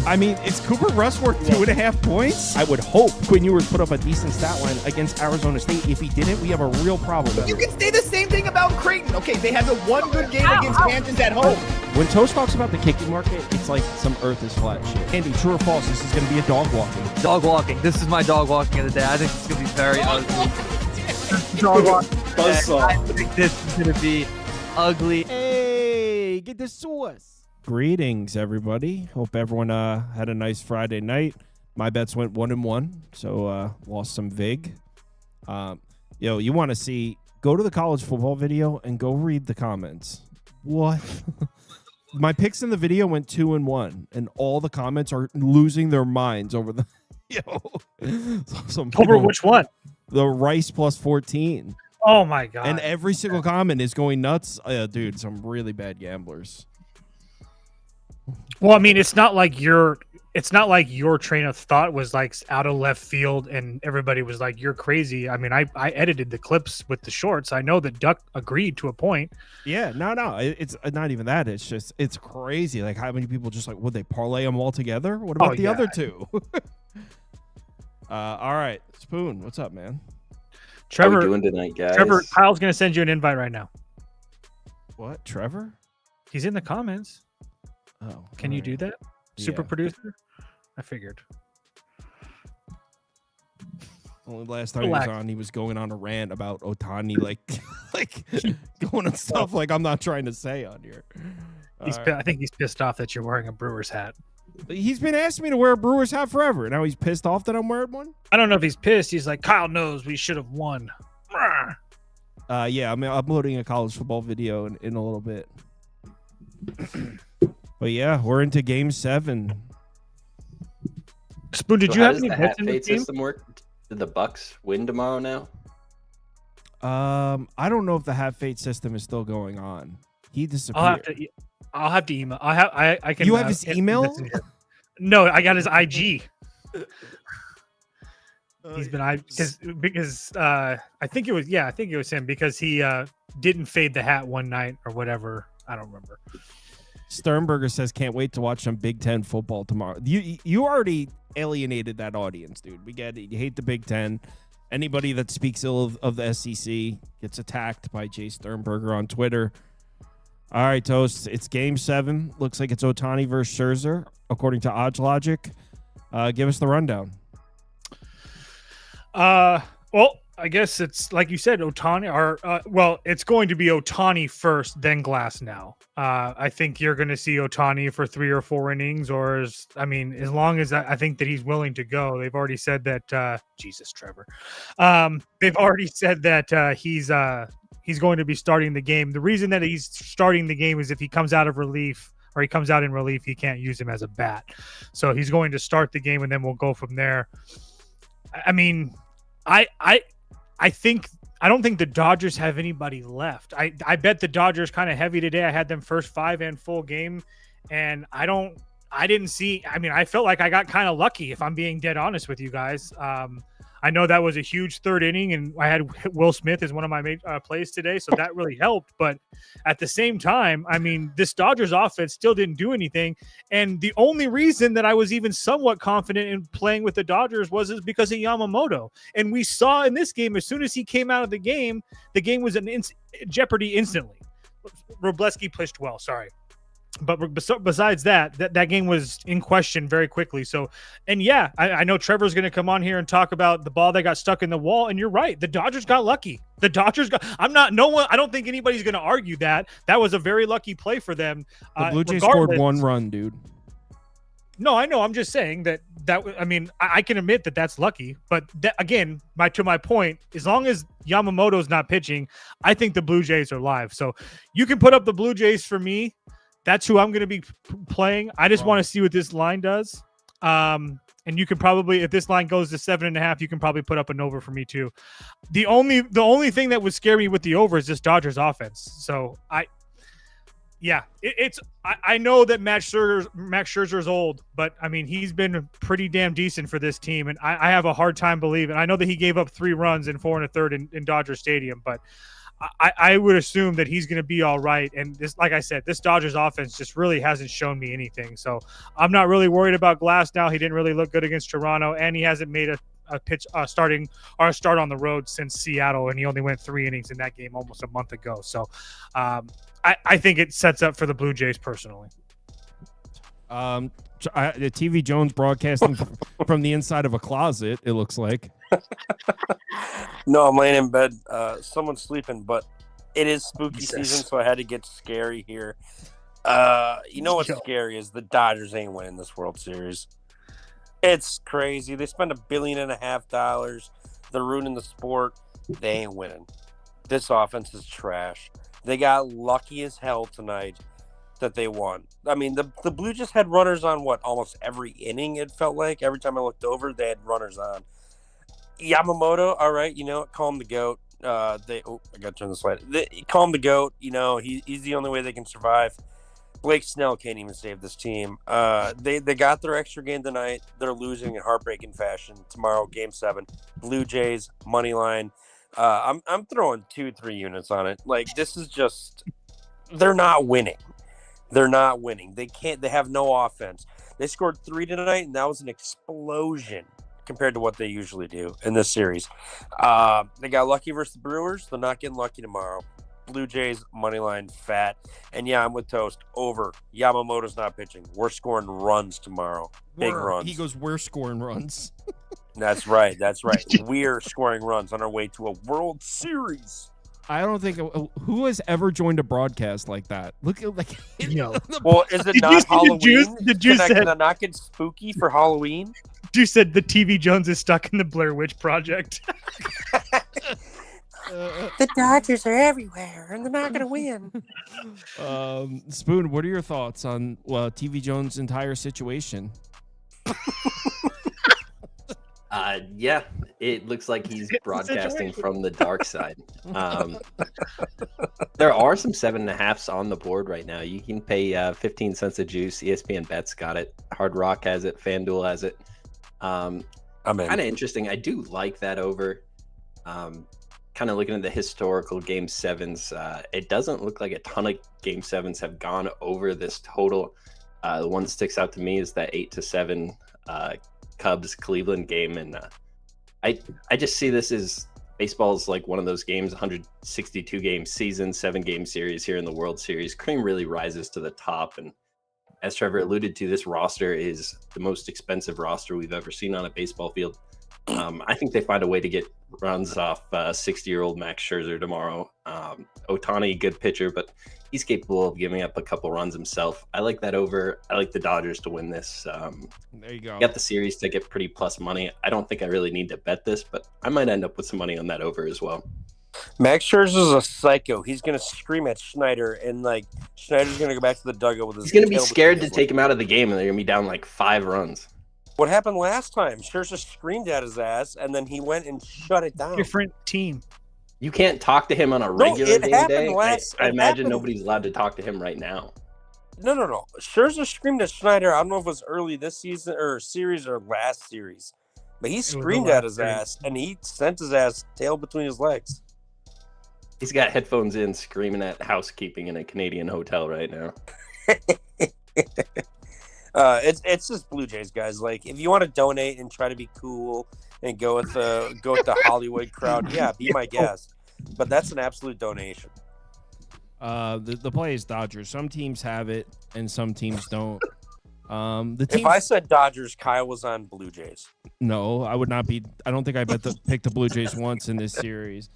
I mean, is Cooper Rush worth 2.5 points? I would hope Quinn Ewers put up a decent stat line against Arizona State. If he didn't, we have a real problem. You can say the same thing about Creighton. Okay, they had the one good game against Kansas at home. When Toast talks about the kicking market, it's like some earth is flat shit. Andy, true or false, this is going to be a dog walking. Dog walking. This is my dog walking of the day. I think it's going to be very ugly. Dog walking. I think this is going to be ugly. Hey, get the sauce. Greetings, everybody. Hope everyone had a nice Friday night. My bets went 1-1, so lost some vig. You want to see, go to the college football video and go read the comments. What? My picks in the video went 2-1, and all the comments are losing their minds over the Over which one? The Rice plus 14. Oh my god. And every single comment is going nuts. Dude, some really bad gamblers. Well, I mean, it's not like your train of thought was like out of left field and everybody was like, you're crazy. I mean, I edited the clips with the shorts. I know that Duck agreed to a point. Yeah, no. It's not even that. It's just, it's crazy. Like, how many people just like, would they parlay them all together? What about the other two? All right. Spoon, what's up, man? Trevor, how are we doing tonight, guys? Trevor, Kyle's going to send you an invite right now. What? Trevor? He's in the comments. Oh, can you do that? Super producer? I figured. Only last time he was on, he was going on a rant about Ohtani, like going on stuff like I'm not trying to say on here. I think he's pissed off that you're wearing a Brewers hat. He's been asking me to wear a Brewers hat forever. Now he's pissed off that I'm wearing one? I don't know if he's pissed. He's like, Kyle knows we should have won. Yeah, I'm uploading a college football video in a little bit. But yeah, we're into Game 7. Spoon, did you have any bets in the game? System work? Did the Bucks win tomorrow now? I don't know if the hat fate system is still going on. He disappeared. I'll have to email. I can. You have his email? No, I got his IG. He's been because I think it was him because he didn't fade the hat one night or whatever. I don't remember. Sternberger says, can't wait to watch some Big Ten football tomorrow. You already alienated that audience, dude. We get it. You hate the Big Ten. Anybody that speaks ill of the SEC gets attacked by Jay Sternberger on Twitter. All right, Toast. It's Game 7. Looks like it's Ohtani versus Scherzer, according to Odds Logic. Give us the rundown. Well, I guess it's like you said, Ohtani. It's going to be Ohtani first, then Glasnow. I think you're going to see Ohtani for 3 or 4 innings, as long as I think that he's willing to go. They've already said that. Jesus, Trevor. They've already said that he's going to be starting the game. The reason that he's starting the game is if he comes out of relief or he comes out in relief, he can't use him as a bat. So he's going to start the game, and then we'll go from there. I mean, I don't think the Dodgers have anybody left. I bet the Dodgers kind of heavy today. I had them first 5 and full game, and I didn't see. I mean, I felt like I got kind of lucky, if I'm being dead honest with you guys. I know that was a huge 3rd inning, and I had Will Smith as one of my plays today, so that really helped. But at the same time, I mean, this Dodgers offense still didn't do anything, and the only reason that I was even somewhat confident in playing with the Dodgers was because of Yamamoto. And we saw in this game, as soon as he came out of the game was in jeopardy instantly. Robleski pitched well, sorry. But besides that game was in question very quickly. So, and yeah, I know Trevor's going to come on here and talk about the ball that got stuck in the wall. And you're right. The Dodgers got lucky. I don't think anybody's going to argue that. That was a very lucky play for them. The Blue Jays scored 1 run, dude. No, I know. I'm just saying I can admit that that's lucky. But again, to my point, as long as Yamamoto's not pitching, I think the Blue Jays are live. So you can put up the Blue Jays for me. That's who I'm going to be playing. I just want to see what this line does. And you can probably, if this line goes to 7.5, you can probably put up an over for me too. The only thing that would scare me with the over is this Dodgers offense. So I know that Max Scherzer's old, but I mean, he's been pretty damn decent for this team. And I have a hard time believing. I know that he gave up 3 runs in 4 1/3 in Dodger Stadium, but I would assume that he's going to be all right. And this, like I said, this Dodgers offense just really hasn't shown me anything. So I'm not really worried about Glass now. He didn't really look good against Toronto, and he hasn't made a pitch start on the road since Seattle, and he only went 3 innings in that game almost a month ago. So I think it sets up for the Blue Jays personally. The TV Jones broadcasting from the inside of a closet, it looks like. No, I'm laying in bed. Someone's sleeping, but it is spooky season, so I had to get scary here. You know what's scary is the Dodgers ain't winning this World Series. It's crazy. They spend $1.5 billion. They're ruining the sport. They ain't winning. This offense is trash. They got lucky as hell tonight that they won. I mean, the Blue just had runners on almost every inning. It felt like every time I looked over, they had runners on. Yamamoto, all right, call him the GOAT. I got to turn this light. Call him the GOAT. He's the only way they can survive. Blake Snell can't even save this team. They got their extra game tonight. They're losing in heartbreaking fashion tomorrow, Game 7. Blue Jays money line. I'm throwing 2-3 units on it. Like, this is just, they're not winning. They're not winning. They have no offense. They scored 3 tonight, and that was an explosion compared to what they usually do in this series. They got lucky versus the Brewers. They're not getting lucky tomorrow. Blue Jays money line fat. And yeah, I'm with Toast. Over. Yamamoto's not pitching. We're scoring runs tomorrow. Big runs. He goes, we're scoring runs. That's right. We're scoring runs on our way to a World Series. I don't think who has ever joined a broadcast like that. Look at Well, is it not Halloween? Can I not get spooky for Halloween? You said the TV Jones is stuck in the Blair Witch Project. The Dodgers are everywhere, and they're not going to win. Spoon, what are your thoughts on TV Jones' entire situation? Yeah, it looks like he's broadcasting from the dark side. There are some 7.5s on the board right now. You can pay 15 cents a juice. ESPN Bet's got it. Hard Rock has it. FanDuel has it. Kind of interesting. I do like that over. Kind of looking at the historical Game 7s, it doesn't look like a ton of Game 7s have gone over this total. The one that sticks out to me is that 8-7 Cubs Cleveland game, and I just see this as baseball's like one of those games, 162 game season, 7-game series here in the World Series. Cream really rises to the top, and as Trevor alluded to, this roster is the most expensive roster we've ever seen on a baseball field. I think they find a way to get runs off 60-year-old Max Scherzer tomorrow. Ohtani, good pitcher, but he's capable of giving up a couple runs himself. I like that over. I like the Dodgers to win this. There you go. Got the series ticket, pretty plus money. I don't think I really need to bet this, but I might end up with some money on that over as well. Max Scherzer's a psycho. He's going to scream at Schneider, and Schneider's going to go back to the dugout with his. He's going to be scared to take him out of the game, and they're going to be down 5 runs. What happened last time? Scherzer screamed at his ass, and then he went and shut it down. Different team. You can't talk to him on a regular day. I imagine nobody's allowed to talk to him right now. No. Scherzer screamed at Schneider. I don't know if it was early this season or series or last series, but he screamed at his ass, and he sent his ass tail between his legs. He's got headphones in, screaming at housekeeping in a Canadian hotel right now. It's just Blue Jays, guys. If you want to donate and try to be cool and go with the Hollywood crowd, yeah, be my guest. But that's an absolute donation. The play is Dodgers. Some teams have it and some teams don't. If I said Dodgers, Kyle was on Blue Jays. No, I would not be. I don't think I picked the Blue Jays once in this series.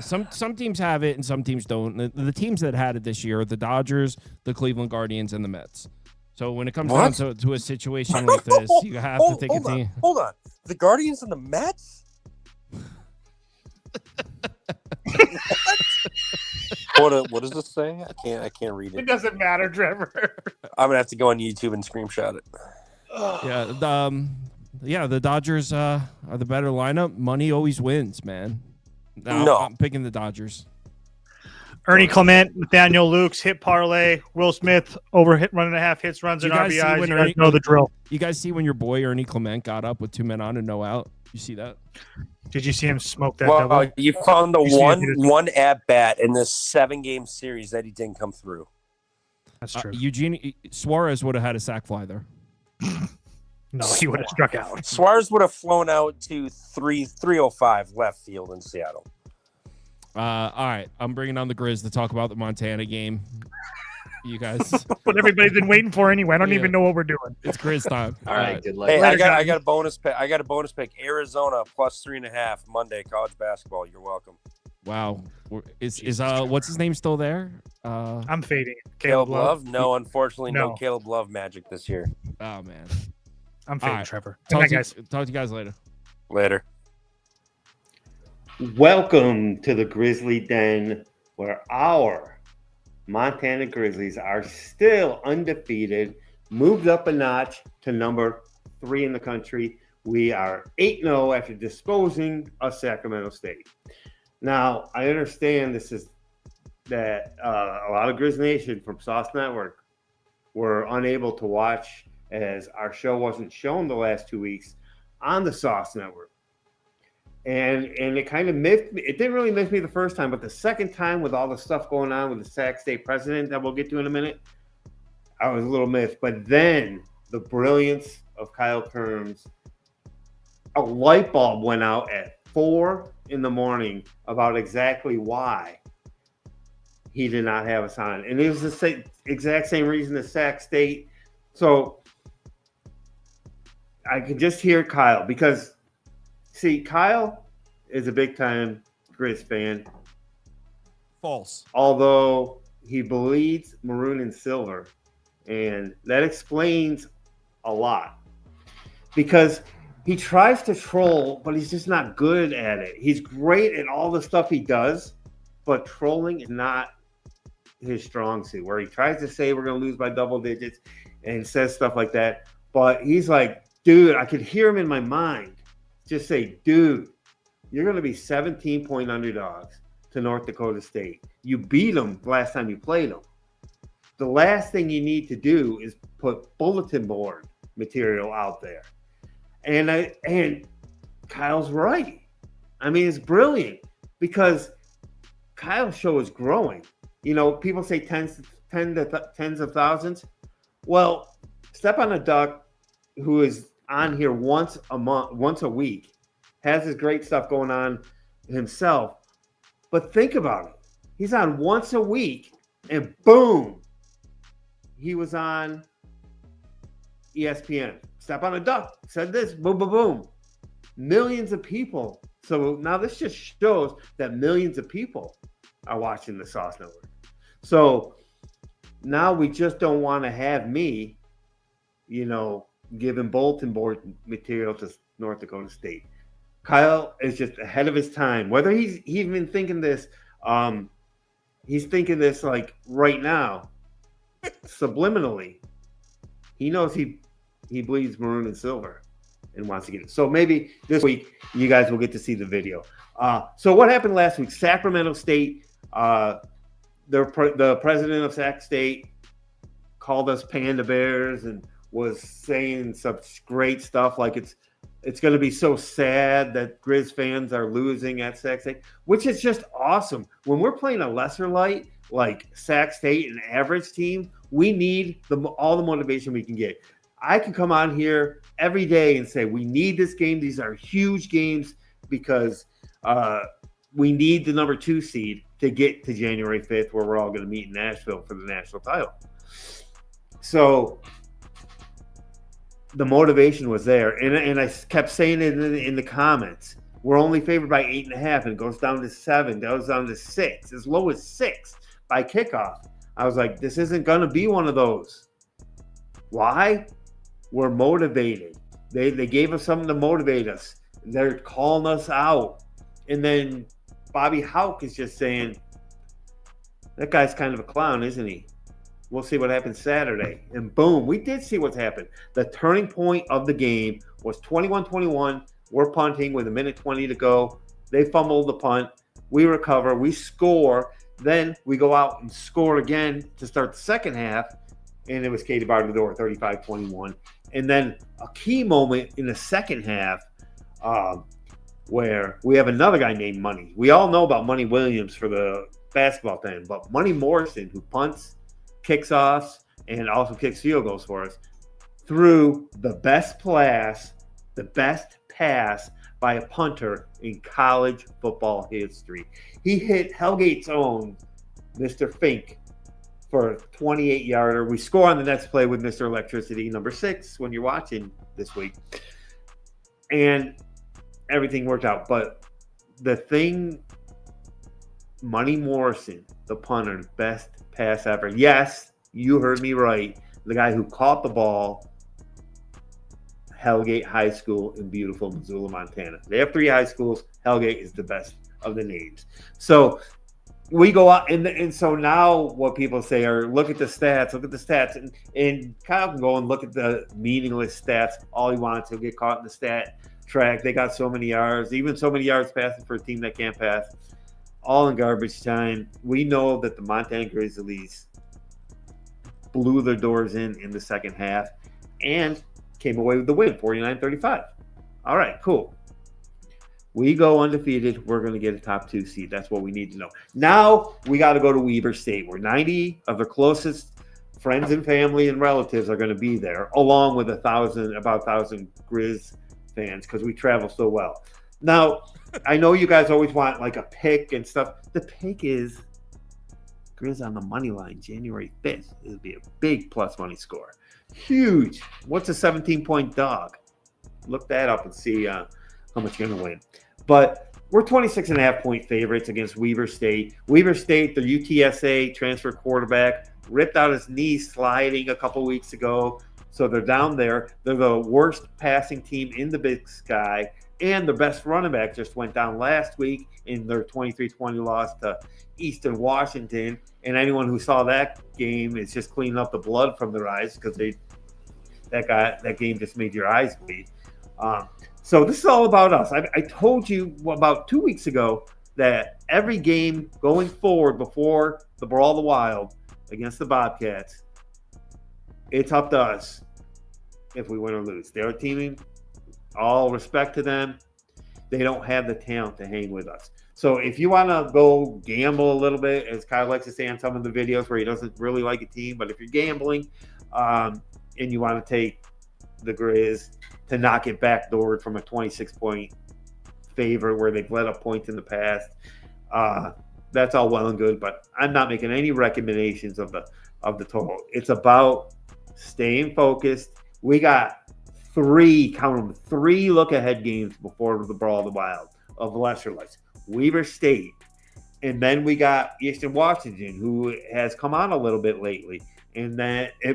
Some teams have it and some teams don't. The teams that had it this year are the Dodgers, the Cleveland Guardians, and the Mets. So when it comes down to a situation like this, you have to think a team. Hold on. The Guardians and the Mets? What does this say? I can't read it. It doesn't matter, Trevor. I'm gonna have to go on YouTube and screenshot it. Yeah, the Dodgers are the better lineup. Money always wins, man. No. I'm picking the Dodgers. Ernie Clement, Nathaniel Lukes, hit parlay, Will Smith over hit 1.5 hits, runs and RBIs. You guys know the drill. You guys see when your boy Ernie Clement got up with 2 men on and no out? You see that? Did you see him smoke that Well, double? you found the You see it, one at bat in this 7-game series that he didn't come through. That's true. Eugene Suarez would have had a sac fly there. No, he would have struck out. Suarez would have flown out to 305 left field in Seattle. All right, I'm bringing on the Grizz to talk about the Montana game. You guys, What everybody's been waiting for anyway. I don't Yeah. even know what we're doing. it's Grizz time. All right, good luck. Hey, Later, I got a bonus pick. I got a bonus pick. Arizona plus 3.5 Monday college basketball. You're welcome. Wow, is what's his name still there? I'm fading. Caleb Love? No, unfortunately, no No. Caleb Love magic this year. Oh man. I'm fading All right. Trevor. Talk Good to, night, guys. talk to you guys later. Later. Welcome to the Grizzly Den, where our Montana Grizzlies are still undefeated, moved up a notch to number 3 in the country. We are 8-0 after disposing of Sacramento State. Now, I understand this is that a lot of Grizz Nation from Sauce Network were unable to watch as our show wasn't shown the last 2 weeks on the Sauce Network. And it kind of miffed me. It didn't really miff me the first time, but the second time with all the stuff going on with the Sac State president that we'll get to in a minute, I was a little miffed. But then the brilliance of Kyle Kirms, a light bulb went out at 4 a.m. about exactly why he did not have us on. And it was the exact same reason as Sac State. So I could just hear Kyle because – see, Kyle is a big-time Grizz fan. False. Although he bleeds maroon and silver. And that explains a lot. Because he tries to troll, but he's just not good at it. He's great at all the stuff he does, but trolling is not his strong suit. Where he tries to say we're going to lose by double digits and says stuff like that. But he's like, dude, I could hear him in my mind. Just say, dude, you're going to be 17-point underdogs to North Dakota State. You beat them last time you played them. The last thing you need to do is put bulletin board material out there. And Kyle's right. I mean, it's brilliant because Kyle's show is growing. You know, people say tens of thousands. Well, Step on a Duck, who is on here once a week, has his great stuff going on himself. But think about it. He's on once a week, and boom, he was on ESPN. Step on a Duck said this, boom, boom, boom. Millions of people. So now this just shows that millions of people are watching the Sauce Network. So now we just don't want to have me, giving bulletin board material to North Dakota State. Kyle is just ahead of his time. Whether he's even thinking this, he's thinking this like right now, subliminally. He knows he bleeds maroon and silver and wants to get it. So maybe this week you guys will get to see the video. So what happened last week? Sacramento State, the president of Sac State called us panda bears and was saying such great stuff like it's going to be so sad that Grizz fans are losing at Sac State, which is just awesome. When we're playing a lesser light like Sac State, an average team, we need all the motivation we can get. I can come on here every day and say we need this game. These are huge games because we need the number 2 seed to get to January 5th where we're all going to meet in Nashville for the national title. So the motivation was there. And I kept saying it in the comments. We're only favored by 8.5, and it goes down to 7, goes down to 6, as low as 6 by kickoff. I was like, this isn't going to be one of those. Why? We're motivated. They gave us something to motivate us. They're calling us out. And then Bobby Houck is just saying, that guy's kind of a clown, isn't he? We'll see what happens Saturday. And boom, we did see what's happened. The turning point of the game was 21-21. We're punting with 1:20 to go. They fumbled the punt. We recover. We score. Then we go out and score again to start the second half. And it was Katie Bar to the door, 35-21. And then a key moment in the second half, where we have another guy named Money. We all know about Money Williams for the basketball team, but Money Morrison, who punts, kicks offs, and also kicks field goals for us, threw the best pass by a punter in college football history. He hit Hellgate's own Mr. Fink for a 28-yarder. We score on the next play with Mr. Electricity, number 6, when you're watching this week. And everything worked out. But the thing, Money Morrison, the punter, best pass ever. Yes, you heard me right. The guy who caught the ball, Hellgate High School in beautiful Missoula, Montana. They have 3 high schools. Hellgate is the best of the names. So we go out, and so now what people say are, look at the stats, and Kyle can go and look at the meaningless stats all he wants. He'll get caught in the stat track. They got so many yards, even so many yards passing for a team that can't pass, all in garbage time. We know that the Montana Grizzlies blew their doors in the second half and came away with the win, 49-35. All right, cool. We go undefeated. We're going to get a top 2 seed. That's what we need to know. Now we got to go to Weber State, where 90 of their closest friends and family and relatives are going to be there, along with about 1,000 Grizz fans, because we travel so well. Now, I know you guys always want like a pick and stuff. The pick is Grizz on the money line, January 5th. It'll be a big plus money score. Huge. What's a 17-point dog? Look that up and see how much you're going to win. But we're 26.5-point favorites against Weber State. Weber State, the UTSA transfer quarterback, ripped out his knee sliding a couple weeks ago. So they're down there. They're the worst passing team in the Big Sky. And the best running back just went down last week in their 23-20 loss to Eastern Washington. And anyone who saw that game is just cleaning up the blood from their eyes, because that game just made your eyes bleed. So this is all about us. I told you about 2 weeks ago that every game going forward before the Brawl of the Wild against the Bobcats, it's up to us if we win or lose. They're teaming. All respect to them. They don't have the talent to hang with us. So if you want to go gamble a little bit, as Kyle likes to say on some of the videos where he doesn't really like a team, but if you're gambling and you want to take the Grizz to knock it backdoored from a 26-point favor where they've let up points in the past, that's all well and good. But I'm not making any recommendations of the total. It's about staying focused. We got 3 look-ahead games before the Brawl of the Wild of lesser lights. Weber State, and then we got Eastern Washington, who has come on a little bit lately,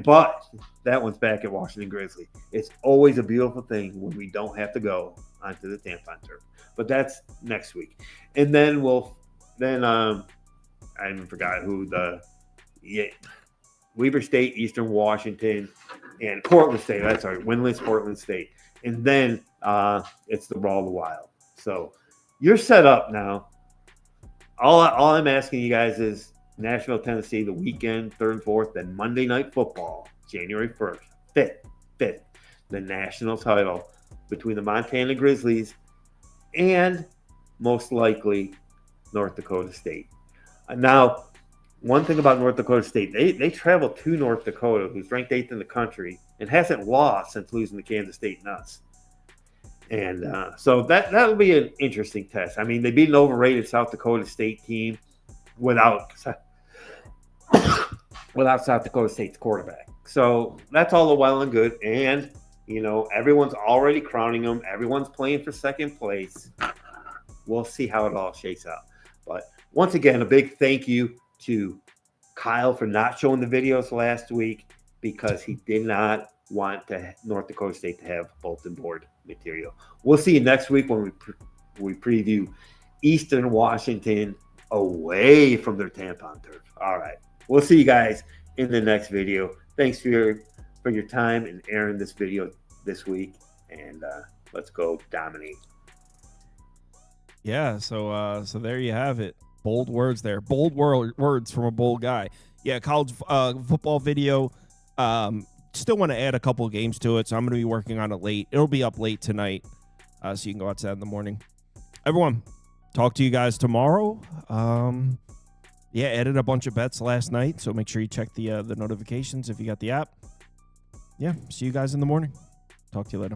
but that one's back at Washington Grizzly. It's always a beautiful thing when we don't have to go onto the tampon turf, but that's next week. And then I even forgot who Weber State, Eastern Washington, and Portland State. That's right, winless Portland State. And then it's the Brawl of the Wild. So you're set up now. All I'm asking you guys is Nashville, Tennessee, the weekend, 3rd and 4th, then Monday Night Football, January 1st, 5th, the national title between the Montana Grizzlies and most likely North Dakota State. Now, one thing about North Dakota State, they traveled to North Dakota, who's ranked 8th in the country, and hasn't lost since losing to Kansas State Nuts. And so that'll be an interesting test. I mean, they beat an overrated South Dakota State team without South Dakota State's quarterback. So that's all well and good. And, everyone's already crowning them. Everyone's playing for second place. We'll see how it all shakes out. But once again, a big thank you to Kyle for not showing the videos last week, because he did not want North Dakota State to have bulletin board material. We'll see you next week when we preview Eastern Washington away from their tampon turf. All right. We'll see you guys in the next video. Thanks for your time and airing this video this week. And let's go dominate. Yeah, so there you have it. Bold words there. Bold words from a bold guy. Yeah, college football video. Still want to add a couple of games to it, so I'm going to be working on it late. It'll be up late tonight. so you can go outside in the morning. Everyone, talk to you guys tomorrow. Yeah, added a bunch of bets last night, so make sure you check the notifications if you got the app. Yeah, see you guys in the morning. Talk to you later.